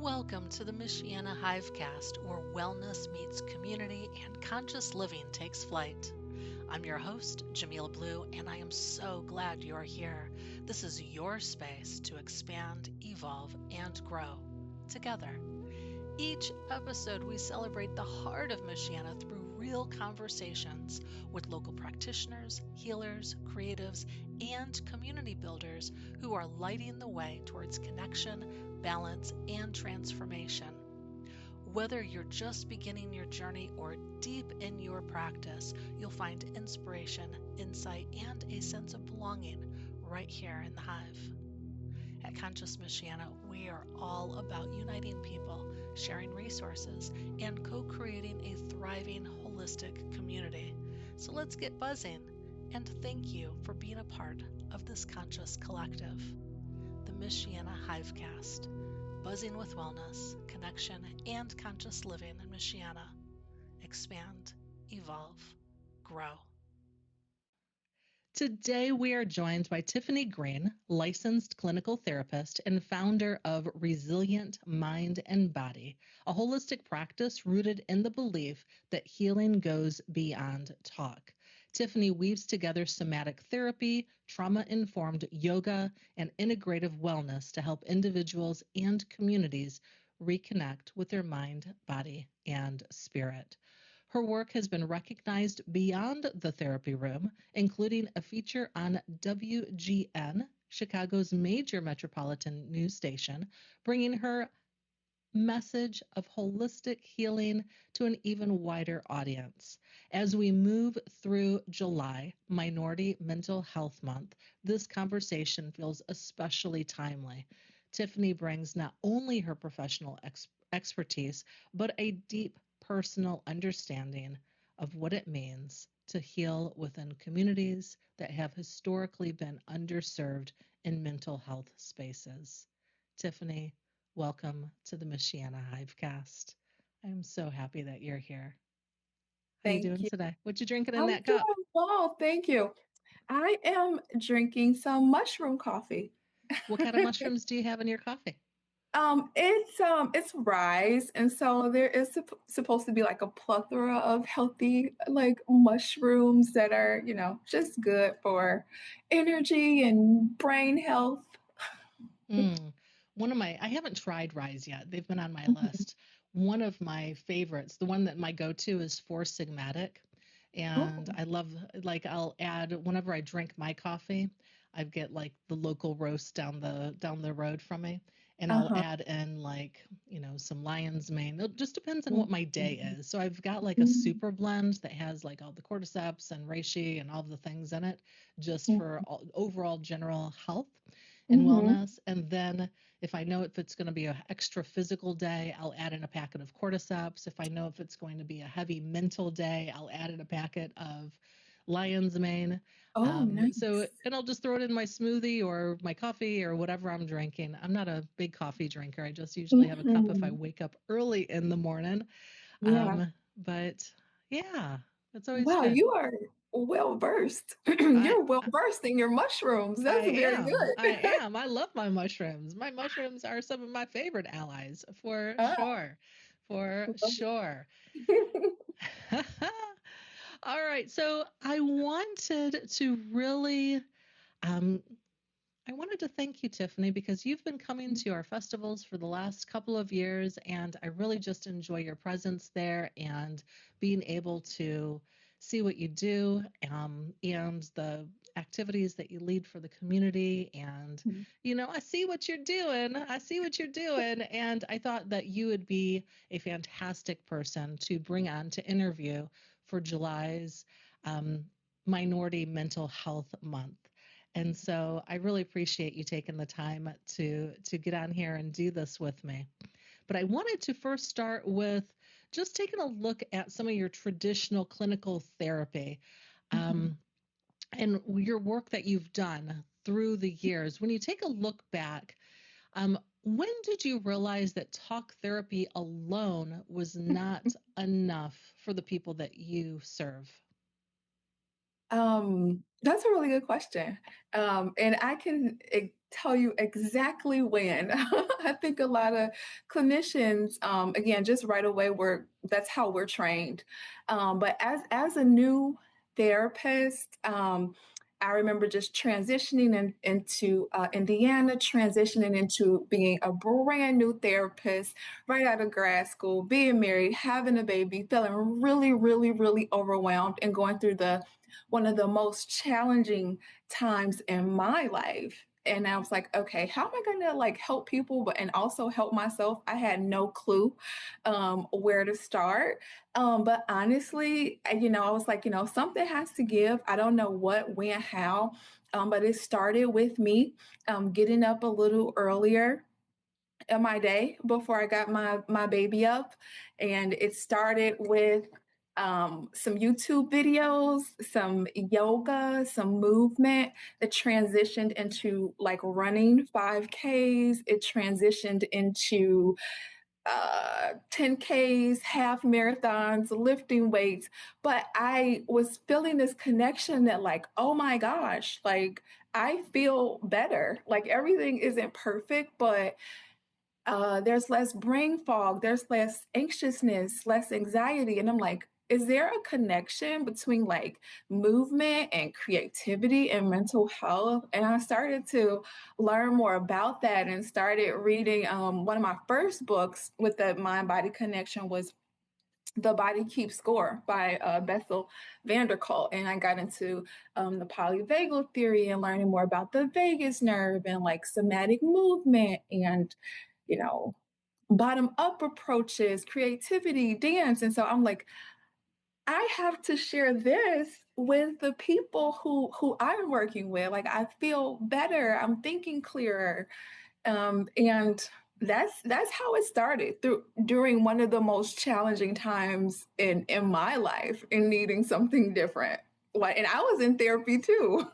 Welcome to the Michiana Hivecast, where wellness meets community and conscious living takes flight. I'm your host, Jamila Blue, and I am so glad you're here. This is your space to expand, evolve, and grow together. Each episode, we celebrate the heart of Michiana through real conversations with local practitioners, healers, creatives, and community builders who are lighting the way towards connection, balance, and transformation. Whether you're just beginning your journey or deep in your practice, you'll find inspiration, insight, and a sense of belonging right here in the Hive. At Conscious Michiana, we are all about uniting people, sharing resources, and co creating a thriving, holistic community. So let's get buzzing, and thank you for being a part of this conscious collective. The Michiana Hivecast, buzzing with wellness, connection, and conscious living in Michiana. Expand, evolve, grow. Today, we are joined by Tiffany Green, licensed clinical therapist and founder of Resilient Mind and Body, a holistic practice rooted in the belief that healing goes beyond talk. Tiffany weaves together somatic therapy, trauma-informed yoga, and integrative wellness to help individuals and communities reconnect with their mind, body, and spirit. Her work has been recognized beyond the therapy room, including a feature on WGN, Chicago's major metropolitan news station, bringing her message of holistic healing to an even wider audience. As we move through July, Minority Mental Health Month, this conversation feels especially timely. Tiffany brings not only her professional expertise, but a deep personal understanding of what it means to heal within communities that have historically been underserved in mental health spaces. Tiffany, welcome to the Michiana Hivecast. I'm so happy that you're here. How you Thank doing you. today? What you drinking in I'm that doing cup? well, thank you. I am drinking some mushroom coffee. What kind of mushrooms do you have in your coffee? It's rice, and so there is supposed to be like a plethora of healthy like mushrooms that are, just good for energy and brain health. Mm. I haven't tried Rise yet. They've been on my Mhm. list. One of my favorites, the one that my go-to is Four Sigmatic. And Oh, I love, like, I'll add, whenever I drink my coffee, I get like the local roast down the road from me. And I'll uh-huh. add in like, some lion's mane. It just depends on what my day Mhm. is. So I've got like a Mhm. super blend that has like all the cordyceps and reishi and all the things in it, just for Mhm. overall general health and Mhm. wellness. And then if I know if it's going to be an extra physical day, I'll add in a packet of cordyceps. If I know if it's going to be a heavy mental day, I'll add in a packet of lion's mane. Oh, So, nice. and I'll just throw it in my smoothie or my coffee or whatever I'm drinking. I'm not a big coffee drinker. I just usually have a cup if I Mhm. wake up early in the morning. Yeah. But yeah, it's always Wow, good. you are well versed. I You're well versed in your mushrooms. I That's very am. I good. am. I love my mushrooms. My mushrooms are some of my favorite allies, for Ah, sure. For well. sure. All right. So um, I wanted to thank you, Tiffany, because you've been coming to our festivals for the last couple of years, and I really just enjoy your presence there and being able to see what you do, and the activities that you lead for the community. And, I see what you're doing. I see what you're doing. And I thought that you would be a fantastic person to bring on to interview for July's um, Minority Mental Health Month. And so I really appreciate you taking the time to get on here and do this with me. But I wanted to first start with just taking a look at some of your traditional clinical therapy, Mhm. um, and your work that you've done through the years. When you take a look back, when did you realize that talk therapy alone was not enough for the people that you serve? That's a really good question. And I can tell you exactly when. I think a lot of clinicians, again, just right away, that's how we're trained. But as a new therapist, I remember just transitioning into Indiana, transitioning into being a brand new therapist right out of grad school, being married, having a baby, feeling really, really, really overwhelmed, and going through the one of the most challenging times in my life. And I was like, okay, how am I gonna like help people, but and also help myself? I had no clue where to start. But honestly, I was like, something has to give. I don't know what, when, how, but it started with me getting up a little earlier in my day before I got my baby up, and it started with some YouTube videos, some yoga, some movement. It transitioned into like running 5Ks. It transitioned into 10Ks, half marathons, lifting weights. But I was feeling this connection that, like, oh my gosh, like I feel better. Like everything isn't perfect, but there's less brain fog, there's less anxiousness, less anxiety. And I'm like, is there a connection between like movement and creativity and mental health? And I started to learn more about that and started reading one of my first books with the mind body connection was the Body Keeps Score by Bessel van der Kolk. And I got into the polyvagal theory and learning more about the vagus nerve and like somatic movement and, you know, bottom up approaches, creativity, dance. And so I'm like, I have to share this with the people who I'm working with. Like I feel better, I'm thinking clearer, and that's how it started through during one of the most challenging times in my life in needing something different. Like, and I was in therapy too.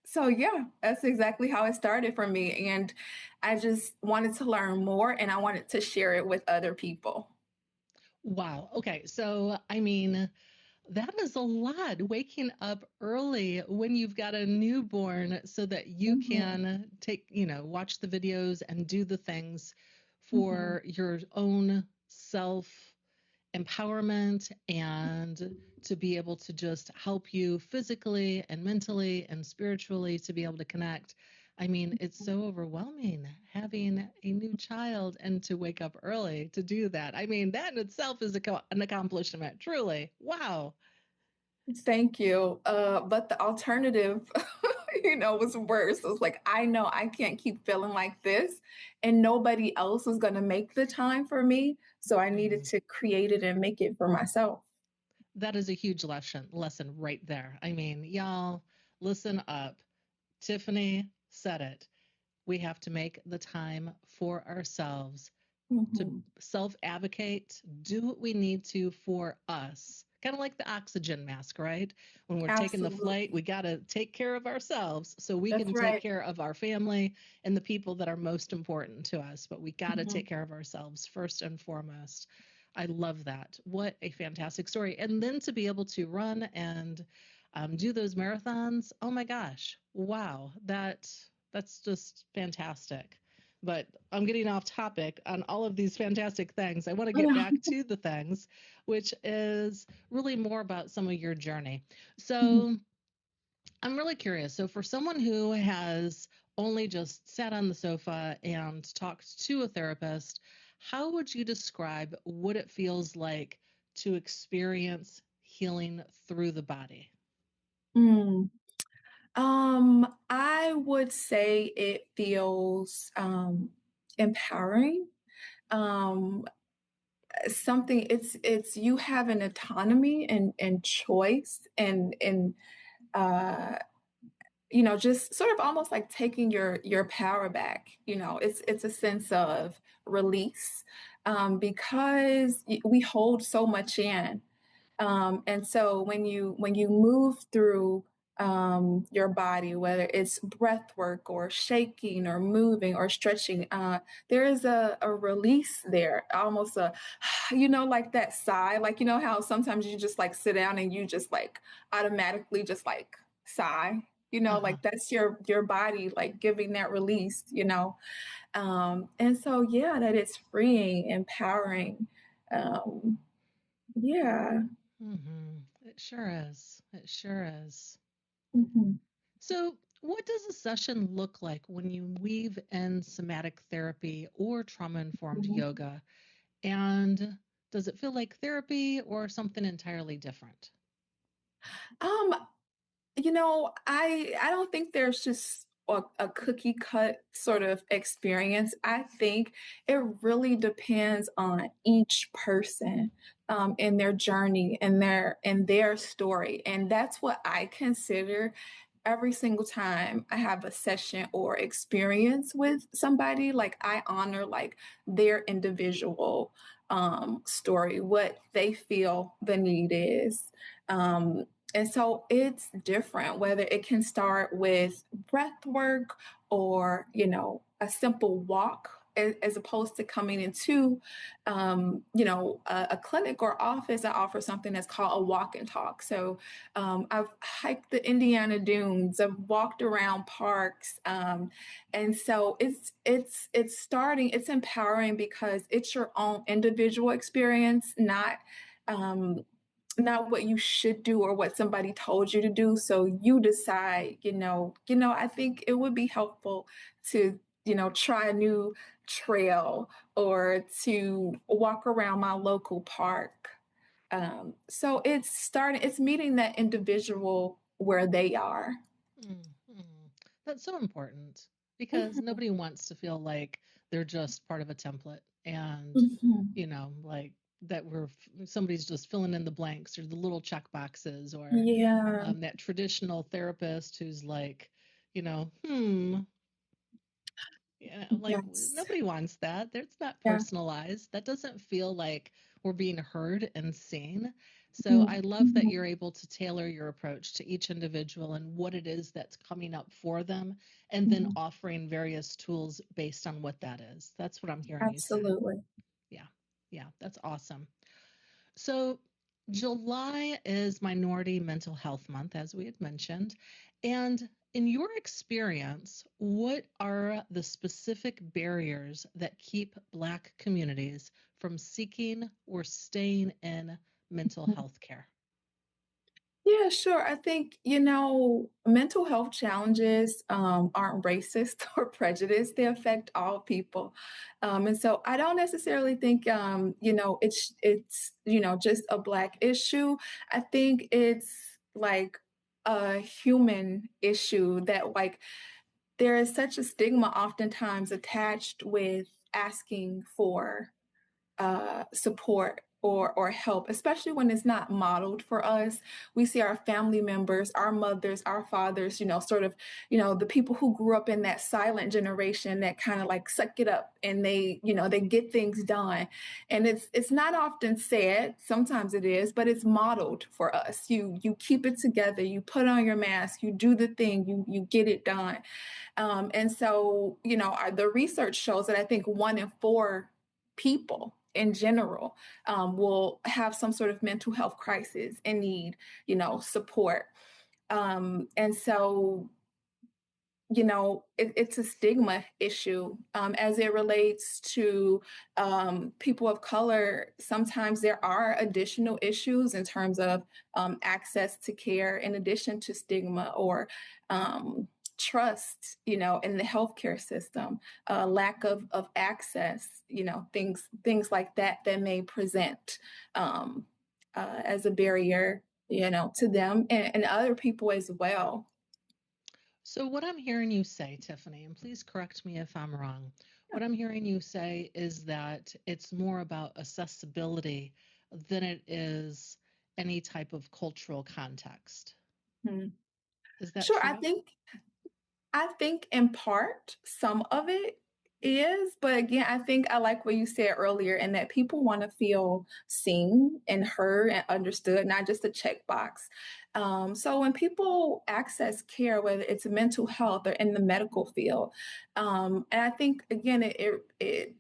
So yeah, that's exactly how it started for me. And I just wanted to learn more and I wanted to share it with other people. Wow. Okay. So, I mean, that is a lot. Waking up early when you've got a newborn so that you Mhm, can take, watch the videos and do the things mhm. for your own self empowerment and to be able to just help you physically and mentally and spiritually to be able to connect. I mean, it's so overwhelming having a new child and to wake up early to do that. I mean, that in itself is an accomplishment, truly. Wow. Thank you. But the alternative, was worse. It was like, I know I can't keep feeling like this, and nobody else is going to make the time for me. So I needed Mm. to create it and make it for myself. That is a huge lesson right there. I mean, y'all, listen up. Tiffany said it. We have to make the time for ourselves to Mhm. self advocate, do what we need to for us. Kind of like the oxygen mask, right? When we're taking the flight, Absolutely. we got to take care of ourselves so we That's can take right. care of our family and the people that are most important to us. But we got to Mhm. take care of ourselves first and foremost. I love that. What a fantastic story. And then to be able to run and do those marathons. Oh my gosh. Wow. That's just fantastic. But I'm getting off topic on all of these fantastic things. I want to get back to the things, which is really more about some of your journey. Mhm. So I'm really curious. So, for someone who has only just sat on the sofa and talked to a therapist, how would you describe what it feels like to experience healing through the body? Mm. I would say it feels empowering. Um, something it's you have an autonomy and choice and uh just sort of almost like taking your power back. It's a sense of release, because we hold so much in, and so when you move through your body, whether it's breath work or shaking or moving or stretching. There is a release there, almost a, like that sigh. Like, you know how sometimes you just like sit down and you just like automatically just like sigh. Uh-huh. Like that's your body like giving that release. And so yeah, that it's freeing, empowering. Um, yeah. It sure is. It sure is. Mhm. So, what does a session look like when you weave in somatic therapy or trauma informed Mhm. yoga? And does it feel like therapy or something entirely different? Um, I don't think there's just a cookie cut sort of experience. I think it really depends on each person in their journey and their story, and that's what I consider every single time I have a session or experience with somebody. Like I honor like their individual story, what they feel the need is. Um, and so it's different, whether it can start with breath work or, a simple walk as opposed to coming into, a clinic or office that offers something that's called a walk and talk. So I've hiked the Indiana dunes, I've walked around parks. And so it's empowering because it's your own individual experience, um, not what you should do or what somebody told you to do. So you decide, I think it would be helpful to, try a new trail or to walk around my local park. So it's meeting that individual where they are. Mm-hmm. That's so important because Mhm, nobody wants to feel like they're just part of a template and, mhm. like that somebody's just filling in the blanks or the little check boxes or Yeah, that traditional therapist who's like, you know, hmm, like yes. nobody wants that. It's not Yeah. personalized. That doesn't feel like we're being heard and seen. So I Mhm, love that mhm. you're able to tailor your approach to each individual and what it is that's coming up for them, and then Mhm. offering various tools based on what that is. That's what I'm hearing you say. Absolutely. Yeah. Yeah. That's awesome. So, July is Minority Mental Health Month, as we had mentioned. And in your experience, what are the specific barriers that keep Black communities from seeking or staying in mental health care? Yeah, sure. I think, mental health challenges aren't racist or prejudiced. They affect all people. And so I don't necessarily think, it's just a Black issue. I think it's like a human issue that like there is such a stigma oftentimes attached with asking for support or help, especially when it's not modeled for us. We see our family members, our mothers, our fathers, sort of, the people who grew up in that silent generation that kind of like suck it up and they get things done. And it's not often said, sometimes it is, but it's modeled for us. You keep it together, you put on your mask, you do the thing, you get it done. And so, the research shows that I think 1 in 4 people in general will have some sort of mental health crisis and need, support. And so, it's a stigma issue as it relates to people of color. Sometimes there are additional issues in terms of access to care, in addition to stigma or trust, in the healthcare system, lack of access, things like that may present as a barrier, to them and other people as well. So, what I'm hearing you say, Tiffany, and please correct me if I'm wrong, what I'm hearing you say is that it's more about accessibility than it is any type of cultural context. Mhm. Is that Sure, I true? think I think in part some of it is, but again, I think I like what you said earlier, and that people want to feel seen and heard and understood, not just a checkbox. So when people access care, whether it's mental health or in the medical field, and I think again, it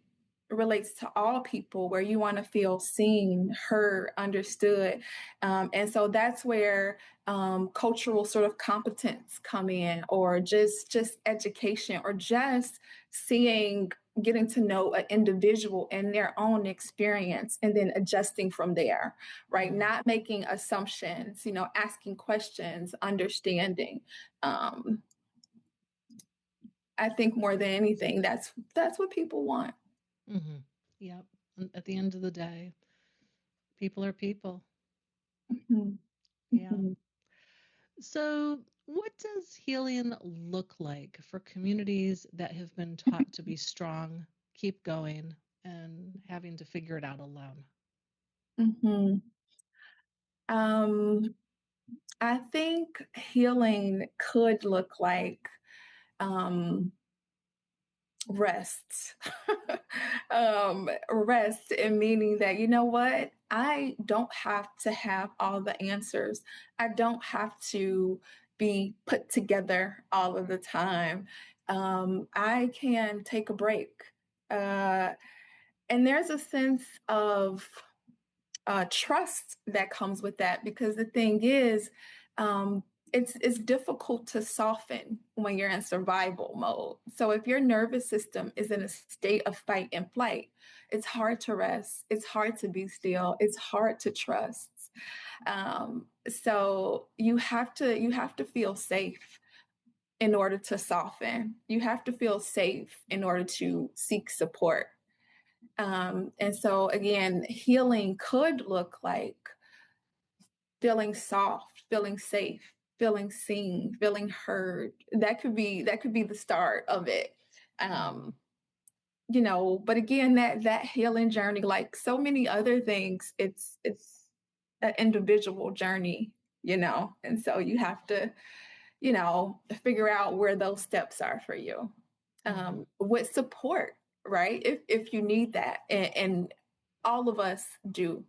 relates to all people where you want to feel seen, heard, understood. And so that's where cultural sort of competence come in, or just education, or just seeing, getting to know an individual and their own experience and then adjusting from there, right? Mm-hmm. Not making assumptions, asking questions, understanding. um, I think more than anything, that's what people want. Mm-hmm. Yep. And at the end of the day, people are people. Mhm. Yeah. Mhm. So, what does healing look like for communities that have been taught to be strong, keep going, and having to figure it out alone? Mhm. Um, I think healing could look like um, rest. Rest in meaning that, you know what? I don't have to have all the answers. I don't have to be put together all of the time. I can take a break. Uh, and there's a sense of trust that comes with that, because the thing is, um, it's difficult to soften when you're in survival mode. So if your nervous system is in a state of fight and flight, it's hard to rest. It's hard to be still. It's hard to trust. So you have to feel safe in order to soften. You have to feel safe in order to seek support. And so again, healing could look like feeling soft, feeling safe, feeling seen, feeling heard. That could be the start of it. Mm-hmm. Um, but again, that healing journey, like so many other things, it's an individual journey, and so you have to, figure out where those steps are for you. Mm-hmm. With support, right? If you need that, and all of us do.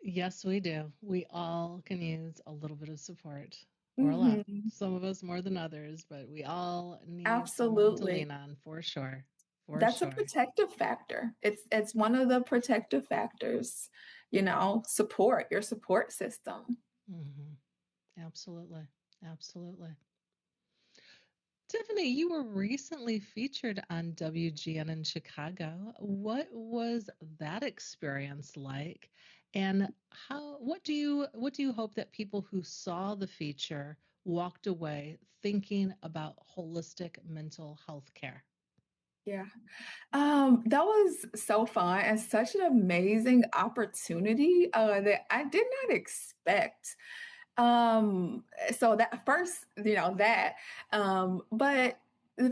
Yes, we do. We all can use a little bit of support, or a lot. Mhm. Some of us more than others, but we all need someone to Absolutely. lean on for sure. For That's a sure. protective factor. It's one of the protective factors, support, your support system. Hmm. Absolutely. Absolutely. Tiffany, you were recently featured on WGN in Chicago. What was that experience like? And what do you hope that people who saw the feature walked away thinking about holistic mental health care? Yeah. That was so fun and such an amazing opportunity that I did not expect. So that first, but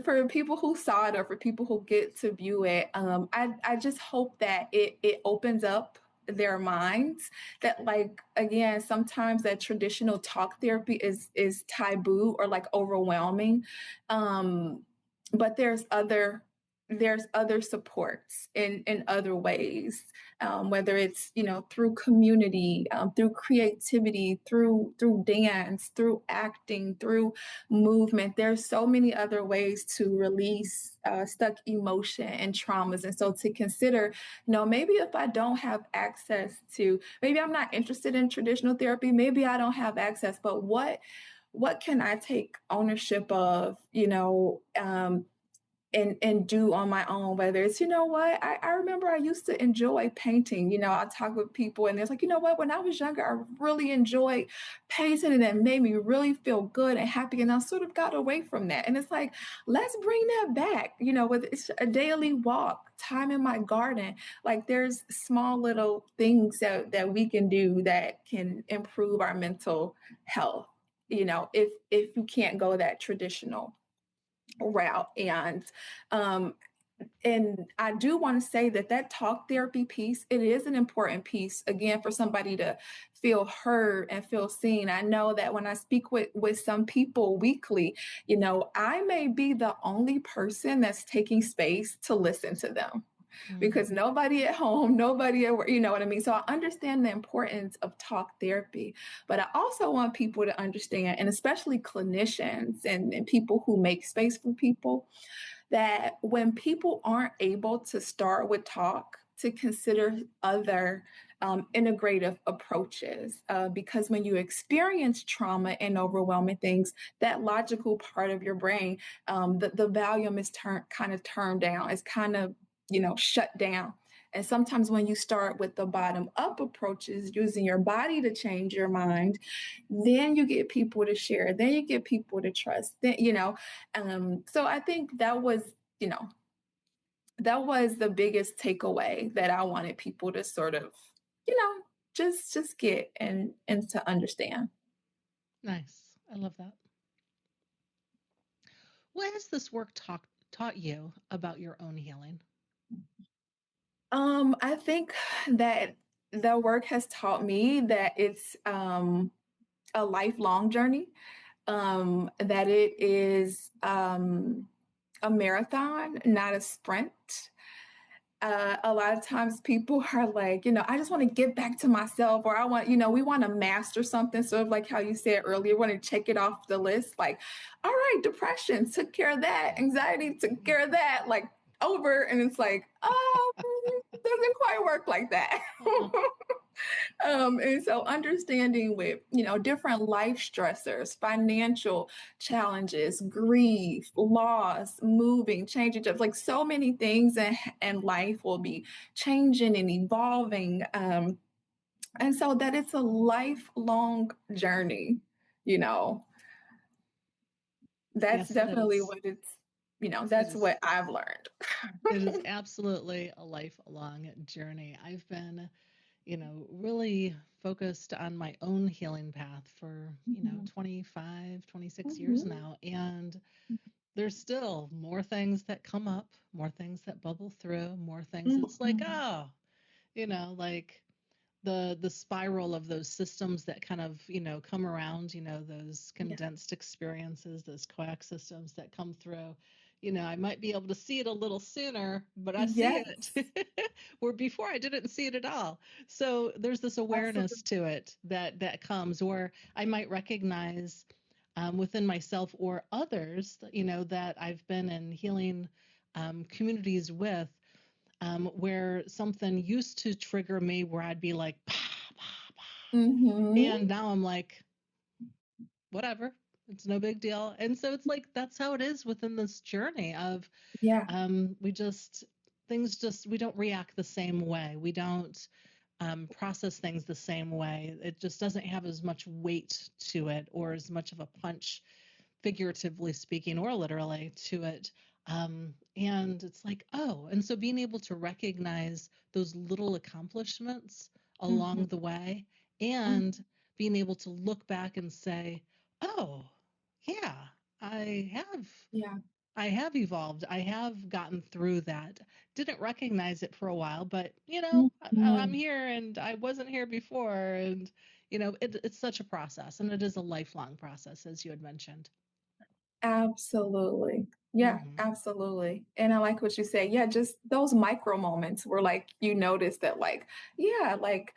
for people who saw it, or for people who get to view it, I just hope that it opens up their minds, that, like, again, sometimes that traditional talk therapy is taboo or like overwhelming. Um, but there's other supports in other ways, whether it's through community, through creativity, through dance, through acting, through movement. There's so many other ways to release stuck emotion and traumas. And so to consider, maybe if I don't have access to, maybe I'm not interested in traditional therapy, maybe I don't have access, but what can I take ownership of, and do on my own, whether it's, what, I remember I used to enjoy painting. I talk with people and it's like, what, when I was younger, I really enjoyed painting, and it made me really feel good and happy. And I sort of got away from that. And it's like, let's bring that back, whether it's a daily walk, time in my garden. Like, there's small little things that we can do that can improve our mental health, if you can't go that traditional route. And um, And I do want to say that that talk therapy piece, it is an important piece again for somebody to feel heard and feel seen. I know that when I speak with some people weekly, you know, I may be the only person that's taking space to listen to them because Mm, nobody at home, nobody at work, you know what I mean? So I understand the importance of talk therapy, but I also want people to understand, and especially clinicians and people who make space for people, that when people aren't able to start with talk, to consider other integrative approaches. Because when you experience trauma and overwhelming things, that logical part of your brain, the volume is kind of turned down. It's kind of, you know, shut down. And sometimes when you start with the bottom up approaches, using your body to change your mind, then you get people to share, then you get people to trust, then, you know, so I think that was, you know, that was the biggest takeaway that I wanted people to sort of, you know, just get and to understand. nice. I love that. What has this work taught you about your own healing? I think that the work has taught me that it's a lifelong journey, that it is a marathon, not a sprint. A lot of times people are like, you know, I just want to get back to myself, or I want, you know, we want to master something. Sort of like how you said earlier, want to check it off the list. Like, all right, depression took care of that, anxiety took care of that, like over. And it's like, doesn't quite work like that. Uh-uh. And so understanding with, you know, different life stressors, financial challenges, grief, loss, moving, changing jobs, like so many things and life will be changing and evolving. And so that it's a lifelong journey, you know, that's Yes, it definitely is. what it's, you know, It that's is. what I've learned. It is absolutely a lifelong journey. I've been, really focused on my own healing path for, Mhm, 25, 26 years mhm, now. And there's still more things that come up, more things that bubble through, more things. It's like, mhm. oh, like the spiral of those systems that kind of come around, those Yeah. condensed experiences, those coax systems that come through. I might be able to see it a little sooner, but I see it Yes, where before I didn't see it at all. So there's this absolutely. awareness to it that comes, or I might recognize within myself or others, that I've been in healing communities with, where something used to trigger me where I'd be like, bah, bah, bah. Mhm. And now I'm like, whatever, it's no big deal. And so it's like, that's how it is within this journey of, Yeah. we just, things just, we don't react the same way. We don't process things the same way. It just doesn't have as much weight to it or as much of a punch, figuratively speaking or literally, to it. And it's like, oh, and so being able to recognize those little accomplishments along Mhm, the way mhm. and being able to look back and say, oh, yeah, I have. Yeah. I have evolved. I have gotten through that. Didn't recognize it for a while, but I'm Mhm. here and I wasn't here before. And, it's such a process and it is a lifelong process, as you had mentioned. Absolutely. Yeah, Hmm. absolutely. And I like what you said. Yeah, just those micro moments where like you notice that like, yeah, like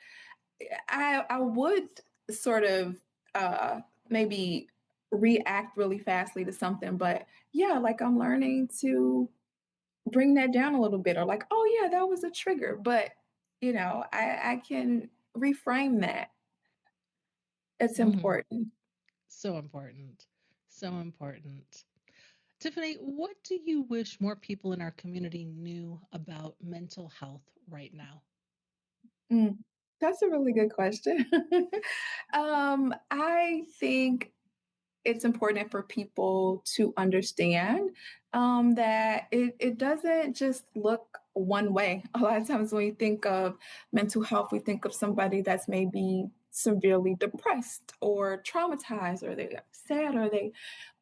I would sort of maybe react really fastly to something, but yeah, like I'm learning to bring that down a little bit or like, oh yeah, that was a trigger, but you know, I can reframe that. It's Hmm. important. So important. So important. Tiffany, what do you wish more people in our community knew about mental health right now? Mm, that's a really good question. I think it's important for people to understand that it doesn't just look one way. A lot of times when we think of mental health, we think of somebody that's maybe severely depressed or traumatized or they're sad or they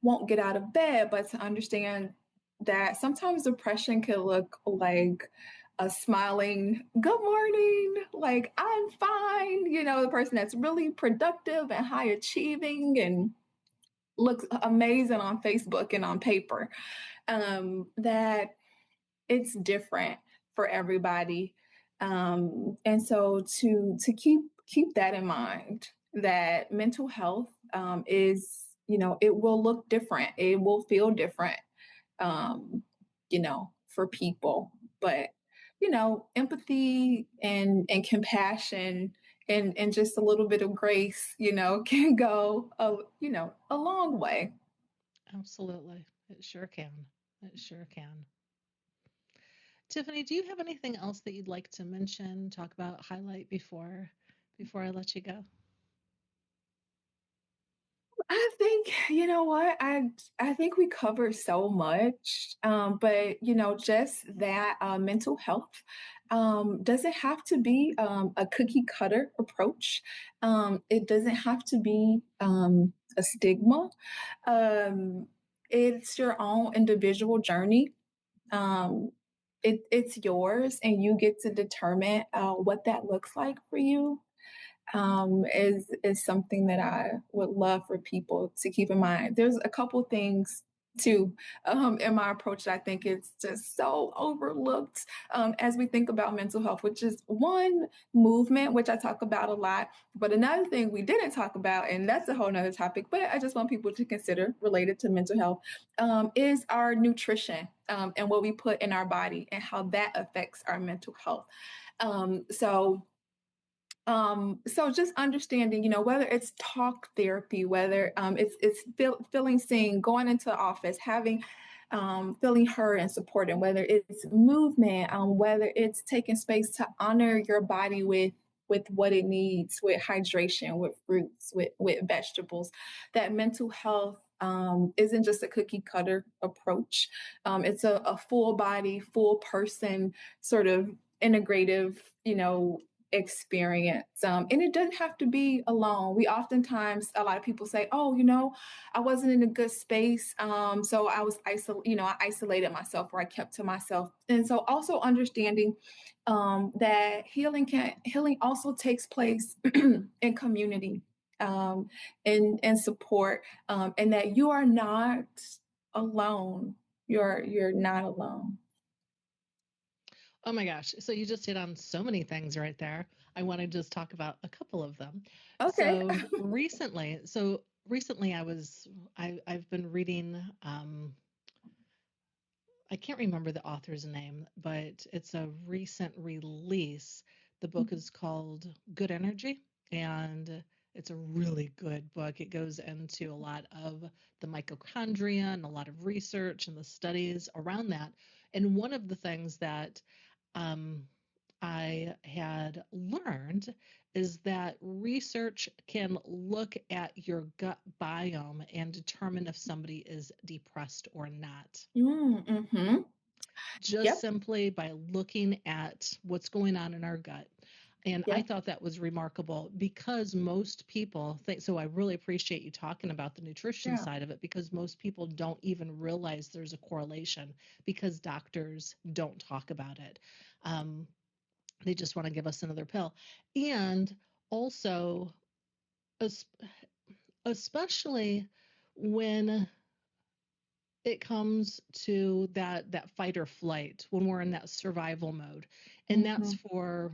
won't get out of bed. But to understand that sometimes depression can look like a smiling good morning, like I'm fine, the person that's really productive and high achieving and looks amazing on Facebook and on paper. That it's different for everybody. And so to keep that in mind, that mental health is, it will look different, it will feel different, for people. But empathy and compassion and just a little bit of grace, can go a long way. Absolutely. It sure can. It sure can. Tiffany, do you have anything else that you'd like to mention, talk about, highlight before I let you go? I think, you know what? I think we cover so much, but just that mental health doesn't have to be a cookie cutter approach. It doesn't have to be a stigma. Um, it's your own individual journey. Um, it's yours, and you get to determine what that looks like for you. Is something that I would love for people to keep in mind. There's a couple things too in my approach that I think it's just so overlooked as we think about mental health, which is one, movement, which I talk about a lot. But another thing we didn't talk about, and that's a whole nother topic, but I just want people to consider related to mental health, is our nutrition and what we put in our body and how that affects our mental health. So just understanding, whether it's talk therapy, whether it's feeling seen, going into the office, having feeling heard and supported, whether it's movement, whether it's taking space to honor your body with what it needs, with hydration, with fruits, with vegetables. That mental health isn't just a cookie cutter approach. It's a full body, full person sort of integrative, experience. And it doesn't have to be alone. We oftentimes, a lot of people say, oh, I wasn't in a good space. So I was I isolated myself, or I kept to myself. And so also understanding that healing also takes place in community, and support, and that you are not alone. You're not alone. Oh my gosh. So you just hit on so many things right there. I want to just talk about a couple of them. Okay. So recently I've been reading I can't remember the author's name, but it's a recent release. The book is called Good Energy, and it's a really good book. It goes into a lot of the mitochondria and a lot of research and the studies around that. And one of the things that um, I had learned is that research can look at your gut biome and determine if somebody is depressed or not, Mm-hmm. just Yep. simply by looking at what's going on in our gut. And I Yep. thought that was remarkable because most people think so. I really appreciate you talking about the nutrition Yeah. side of it because most people don't even realize there's a correlation because doctors don't talk about it. Um, they just want to give us another pill. And also, especially when it comes to that fight or flight, when we're in that survival mode, and that's Mhm, for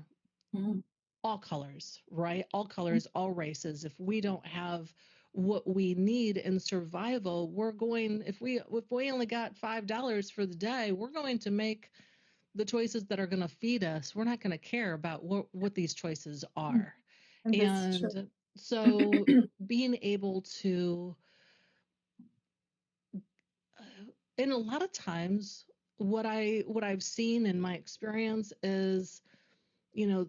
mhm, all colors, right? All colors, all races. If we don't have what we need in survival, we're going if we only got $5 for the day, we're going to make the choices that are going to feed us. We're not going to care about what these choices mm. are. And this is true. And so being able to and a lot of times what I've seen in my experience is,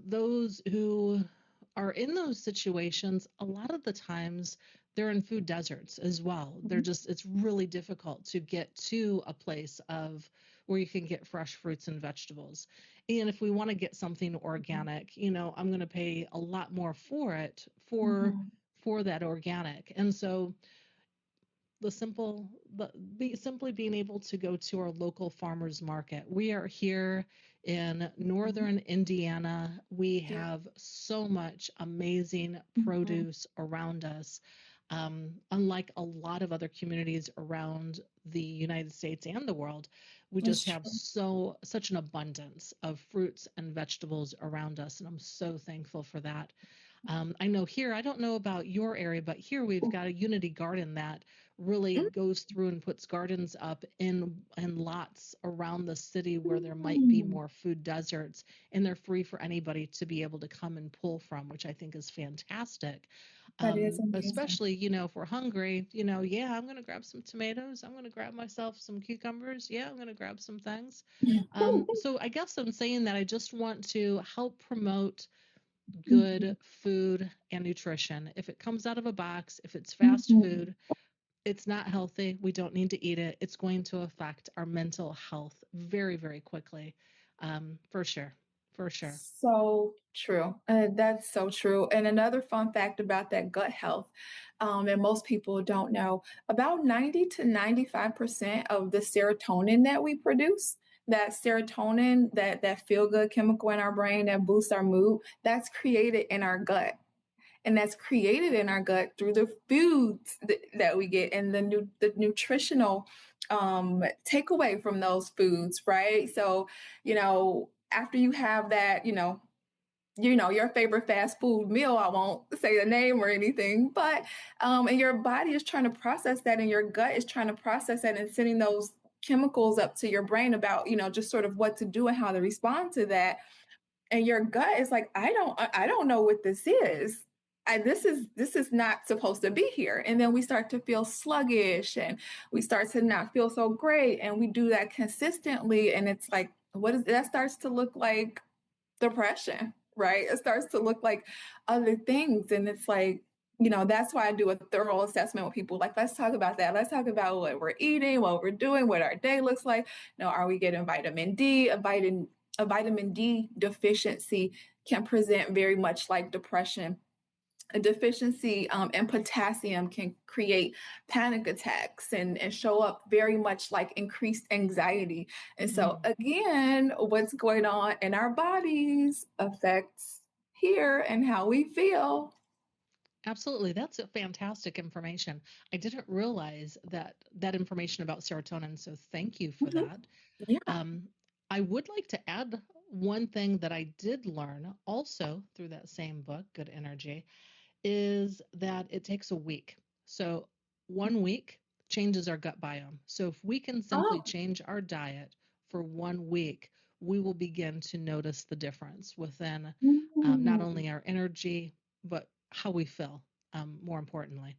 those who are in those situations, a lot of the times they're in food deserts as well. Mhm, It's really difficult to get to a place of where you can get fresh fruits and vegetables. And if we want to get something mhm, organic, I'm going to pay a lot more for it mhm, for that organic. And so the simple simply being able to go to our local farmers market. We are here in Mhm. northern Indiana. We Yeah. have so much amazing Mhm. produce around us. Unlike a lot of other communities around the United States and the world, we That's just have true. such an abundance of fruits and vegetables around us, and I'm so thankful for that. I know here, I don't know about your area, but here we've got a Unity Garden that really goes through and puts gardens up in lots around the city where there might be Mhm. more food deserts, and they're free for anybody to be able to come and pull from, which I think is fantastic. That is amazing. Especially, if we're hungry, yeah, I'm going to grab some tomatoes. I'm going to grab myself some cucumbers. Yeah, I'm going to grab some things. So I guess I'm saying that I just want to help promote Mhm. good food and nutrition. If it comes out of a box, if it's fast Mhm. food, it's not healthy. We don't need to eat it. It's going to affect our mental health very, very quickly. For sure. For sure. So true. That's so true. And another fun fact about that gut health, and most people don't know, about 90 to 95% of the serotonin that we produce, that serotonin, that feel good chemical in our brain that boosts our mood, that's created in our gut. And that's created in our gut through the foods that we get and the nutritional takeaway from those foods, right? So, after you have that, your favorite fast food meal. I won't say the name or anything, but and your body is trying to process that, and your gut is trying to process that, and sending those chemicals up to your brain about just sort of what to do and how to respond to that. And your gut is like, I don't know what this is. This is not supposed to be here. And then we start to feel sluggish, and we start to not feel so great, and we do that consistently, and it's like, what is that? Starts to look like depression, right? It starts to look like other things. And it's like, that's why I do a thorough assessment with people. Like, let's talk about that. Let's talk about what we're eating, what we're doing, what our day looks like. Are we getting vitamin D? A vitamin D deficiency can present very much like depression. A deficiency in potassium can create panic attacks and show up very much like increased anxiety. And so, Mm. again, what's going on in our bodies affects here and how we feel. Absolutely. That's a fantastic information. I didn't realize that information about serotonin, so thank you for Mhm. that. Yeah. Um, I would like to add one thing that I did learn also through that same book, Good Energy, is that it takes a week. So 1 week changes our gut biome. So if we can simply Oh. change our diet for 1 week, we will begin to notice the difference within not Mhm. only our energy, but how we feel, more importantly.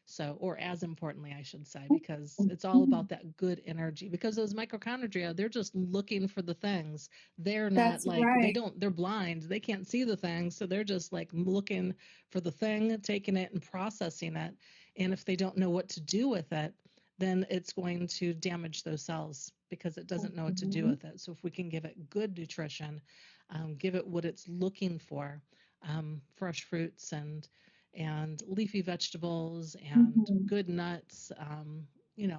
So, or as importantly, I should say, because it's all about Mhm. that good energy. Because those mitochondria, they're just looking for the things. They're not That's like, right. they're blind. They can't see the things. So they're just like looking for the thing, taking it and processing it. And if they don't know what to do with it, then it's going to damage those cells because it doesn't know what to do Mhm. with it. So if we can give it good nutrition, give it what it's looking for, fresh fruits and leafy vegetables and Mhm. good nuts,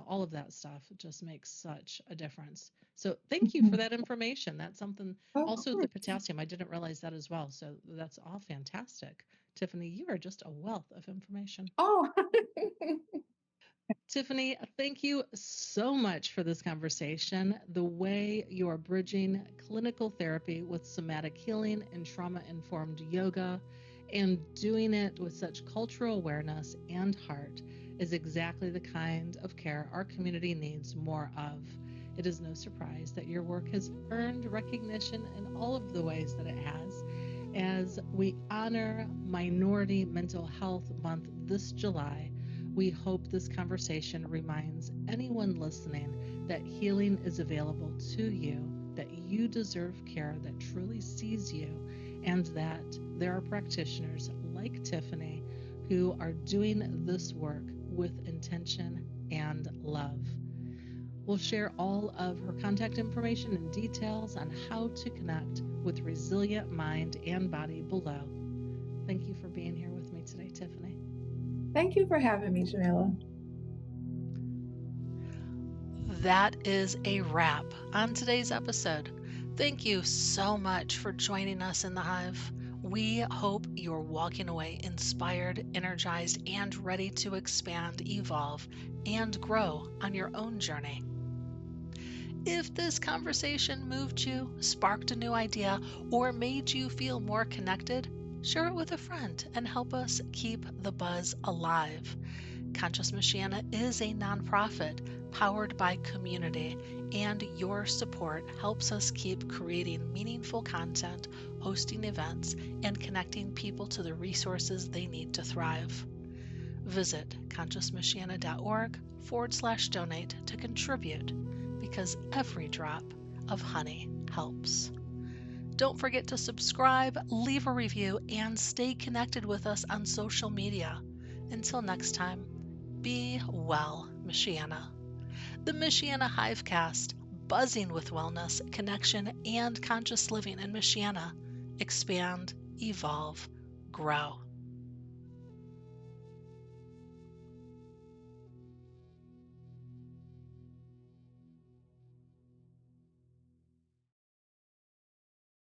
all of that stuff, it just makes such a difference. So thank you for Mhm. that information. That's something. Of Also, the course. potassium, I didn't realize that as well. So that's all fantastic. Tiffany, you are just a wealth of information. Oh. Tiffany, thank you so much for this conversation. The way you are bridging clinical therapy with somatic healing and trauma informed yoga and doing it with such cultural awareness and heart is exactly the kind of care our community needs more of. It is no surprise that your work has earned recognition in all of the ways that it has. As we honor Minority Mental Health Month this July, we hope this conversation reminds anyone listening that healing is available to you, that you deserve care that truly sees you, and that there are practitioners like Tiffany who are doing this work with intention and love. We'll share all of her contact information and details on how to connect with resilient mind and body below. Thank you for being here with me today, Tiffany. Thank you for having me, Jamila. that is a wrap on today's episode. Thank you so much for joining us in the Hive. We hope you're walking away inspired, energized, and ready to expand, evolve, and grow on your own journey. If this conversation moved you, sparked a new idea, or made you feel more connected, share it with a friend and help us keep the buzz alive. Conscious Michiana is a nonprofit powered by community, and your support helps us keep creating meaningful content, hosting events, and connecting people to the resources they need to thrive. Visit consciousmichiana.org/donate to contribute, because every drop of honey helps. Don't forget to subscribe, leave a review, and stay connected with us on social media. Until next time, be well, Michiana. The Michiana Hivecast, buzzing with wellness, connection, and conscious living in Michiana. Expand, evolve, grow.